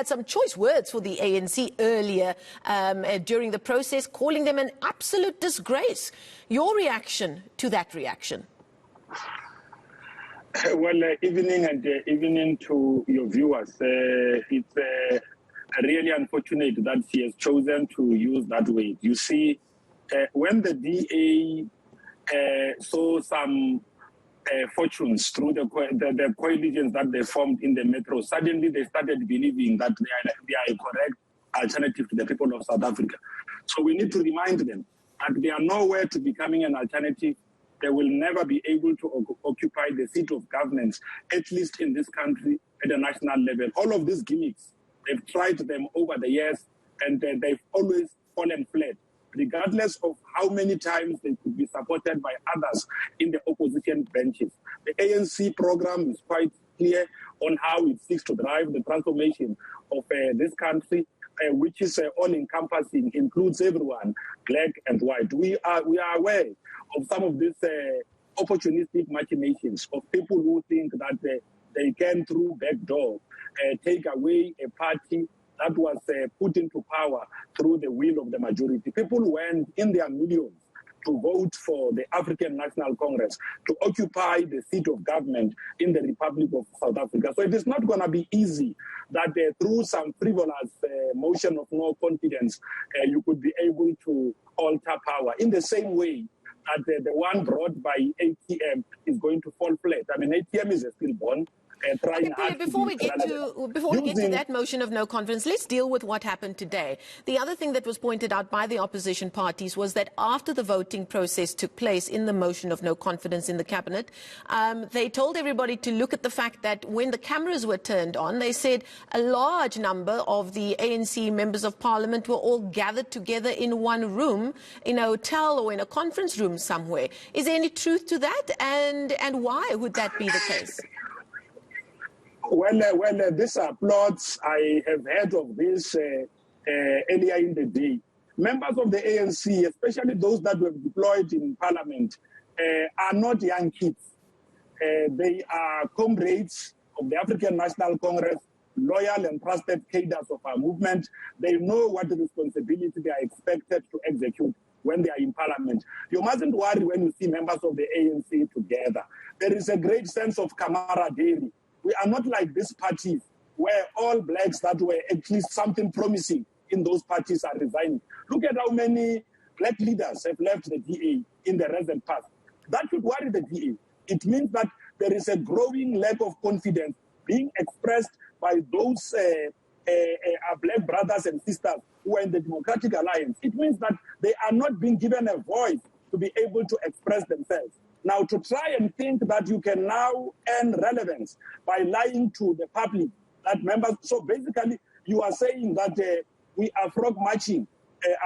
had some choice words for the ANC earlier during the process, calling them an absolute disgrace. Your reaction to that reaction? Well, evening to your viewers. It's really unfortunate that she has chosen to use that way. You see, when the DA saw some fortunes through the coalitions that they formed in the metro, suddenly they started believing that they are a correct alternative to the people of South Africa. So we need to remind them that they are nowhere to becoming an alternative. They will never be able to occupy the seat of governance, at least in this country, at a national level. All of these gimmicks, they've tried them over the years, and they've always fallen flat, regardless of how many times they could be supported by others in the opposition benches. The ANC program is quite clear on how it seeks to drive the transformation of this country, which is all-encompassing, includes everyone, black and white. We are aware of some of these opportunistic machinations of people who think that they can, through backdoor, take away a party that was put into power through the will of the majority. People went in their millions to vote for the African National Congress to occupy the seat of government in the Republic of South Africa. So it is not going to be easy that through some frivolous motion of no confidence, you could be able to alter power in the same way that the one brought by ATM is going to fall flat. I mean, ATM is a stillborn. Before we get to that motion of no confidence, let's deal with what happened today. The other thing that was pointed out by the opposition parties was that after the voting process took place in the motion of no confidence in the cabinet, they told everybody to look at the fact that when the cameras were turned on, they said a large number of the ANC members of parliament were all gathered together in one room, in a hotel or in a conference room somewhere. Is there any truth to that? And why would that be the case? Well, these are plots. I have heard of this earlier in the day. Members of the ANC, especially those that were deployed in parliament, are not young kids. They are comrades of the African National Congress, loyal and trusted cadres of our movement. They know what responsibility they are expected to execute when they are in parliament. You mustn't worry when you see members of the ANC together. There is a great sense of camaraderie. We are not like these parties where all blacks that were at least something promising in those parties are resigning. Look at how many black leaders have left the DA in the recent past. That should worry the DA. It means that there is a growing lack of confidence being expressed by those black brothers and sisters who are in the Democratic Alliance. It means that they are not being given a voice to be able to express themselves. Now, to try and think that you can now earn relevance by lying to the public, that members, so basically you are saying that we are frog marching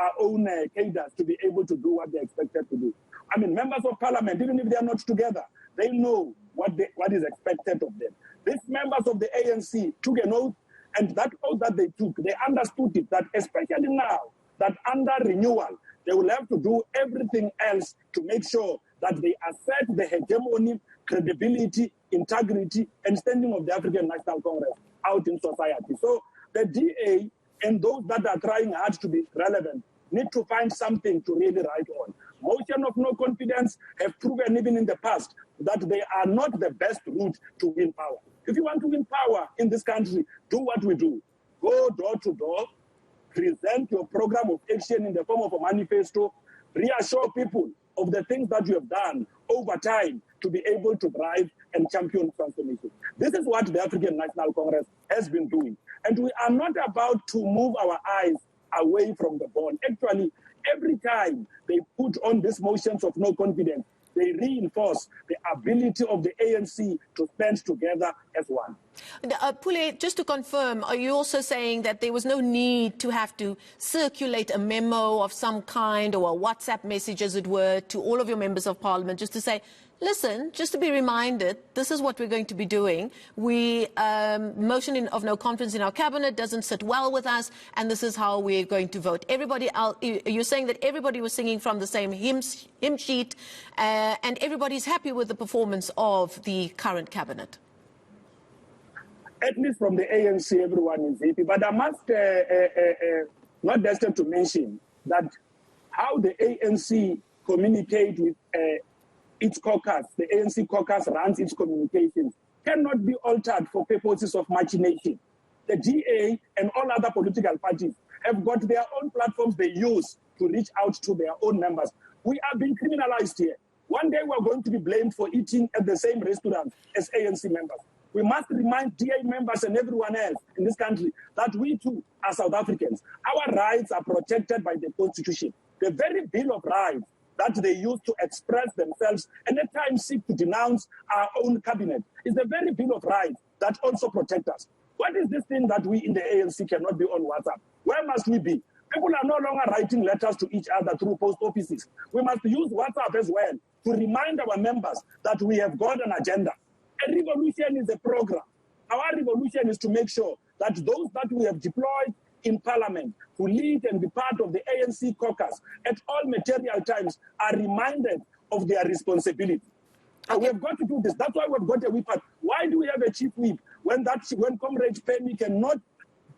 our own cadres to be able to do what they're expected to do. I mean, members of parliament, even if they are not together, they know what is expected of them. These members of the ANC took an oath, and that oath that they took, they understood it, that especially now, that under renewal, they will have to do everything else to make sure that they assert the hegemony, credibility, integrity, and standing of the African National Congress out in society. So the DA and those that are trying hard to be relevant need to find something to really write on. Motion of no confidence have proven even in the past that they are not the best route to win power. If you want to win power in this country, do what we do. Go door to door, present your program of action in the form of a manifesto, reassure people of the things that you have done over time to be able to drive and champion transformation. This is what the African National Congress has been doing. And we are not about to move our eyes away from the ball. Actually, every time they put on these motions of no confidence, they reinforce the ability of the ANC to stand together as one. Pule, just to confirm, are you also saying that there was no need to have to circulate a memo of some kind or a WhatsApp message, as it were, to all of your members of parliament, just to say, listen, just to be reminded, this is what we're going to be doing. We motion of no confidence in our cabinet doesn't sit well with us, and this is how we're going to vote. Everybody else, you're saying that everybody was singing from the same hymn sheet, and everybody's happy with the performance of the current cabinet. at least from the ANC, everyone is happy. But I must not destined to mention that how the ANC communicate with its caucus, the ANC caucus runs its communications, cannot be altered for purposes of machination. The DA and all other political parties have got their own platforms they use to reach out to their own members. We are being criminalized here. One day we're going to be blamed for eating at the same restaurant as ANC members. We must remind DA members and everyone else in this country that we too are South Africans. Our rights are protected by the Constitution. The very Bill of Rights that they use to express themselves and at times seek to denounce our own cabinet is the very Bill of Rights that also protect us. What is this thing that we in the ANC cannot be on WhatsApp? Where must we be? People are no longer writing letters to each other through post offices. We must use WhatsApp as well to remind our members that we have got an agenda. A revolution is a program. Our revolution is to make sure that those that we have deployed in Parliament to lead and be part of the ANC caucus at all material times are reminded of their responsibility. Okay. We have got to do this. That's why we've got a whip. Why do we have a chief whip when Comrade Penny cannot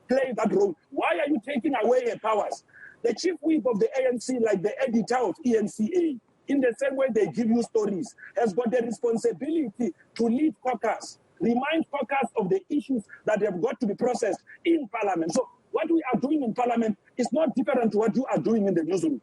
play that role? Why are you taking away her powers? The chief whip of the ANC, like the editor of eNCA, in the same way they give you stories, has got the responsibility to lead caucus, remind caucus of the issues that have got to be processed in Parliament. So what we are doing in Parliament is not different to what you are doing in the newsroom.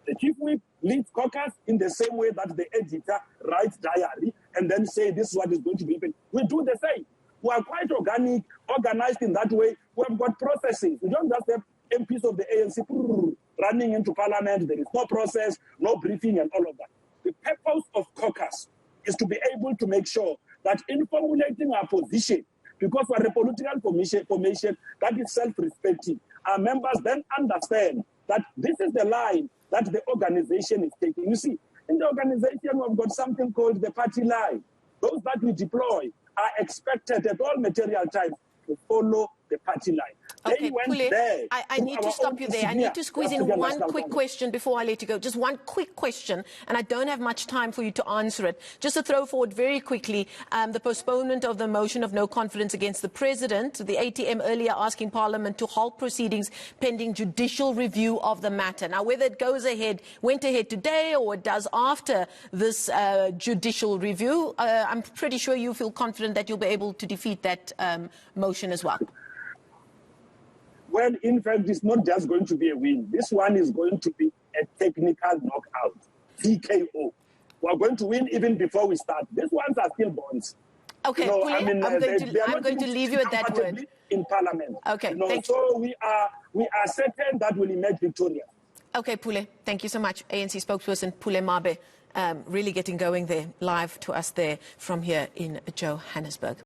The chief whip leads caucus in the same way that the editor writes diary and then say this is what is going to be happening. We do the same. We are quite organized in that way. We have got processes. We don't just have MPs of the ANC running into Parliament. There is no process, no briefing and all of that. The purpose of caucus is to be able to make sure that in formulating our position, because we are a political formation that is self-respecting, our members then understand that this is the line that the organization is taking. You see, in the organization, we've got something called the party line. Those that we deploy are expected at all material times to follow the party line. Okay, Pule, I need to stop you there. I need to squeeze in one quick question before I let you go. Just one quick question, and I don't have much time for you to answer it. Just to throw forward very quickly, the postponement of the motion of no confidence against the President, the ATM earlier asking Parliament to halt proceedings pending judicial review of the matter. Now, whether it went ahead today or it does after this judicial review, I'm pretty sure you feel confident that you'll be able to defeat that motion as well. Well, in fact, it's not just going to be a win. This one is going to be a technical knockout, TKO. We're going to win even before we start. These ones are still bonds. Okay, you know, Pule, I'm going to leave you at that word. In Parliament. Okay, you know, so we are certain that we'll emerge victorious. Okay, Pule, thank you so much. ANC spokesperson Pule Mabe, really getting going there, live to us there from here in Johannesburg.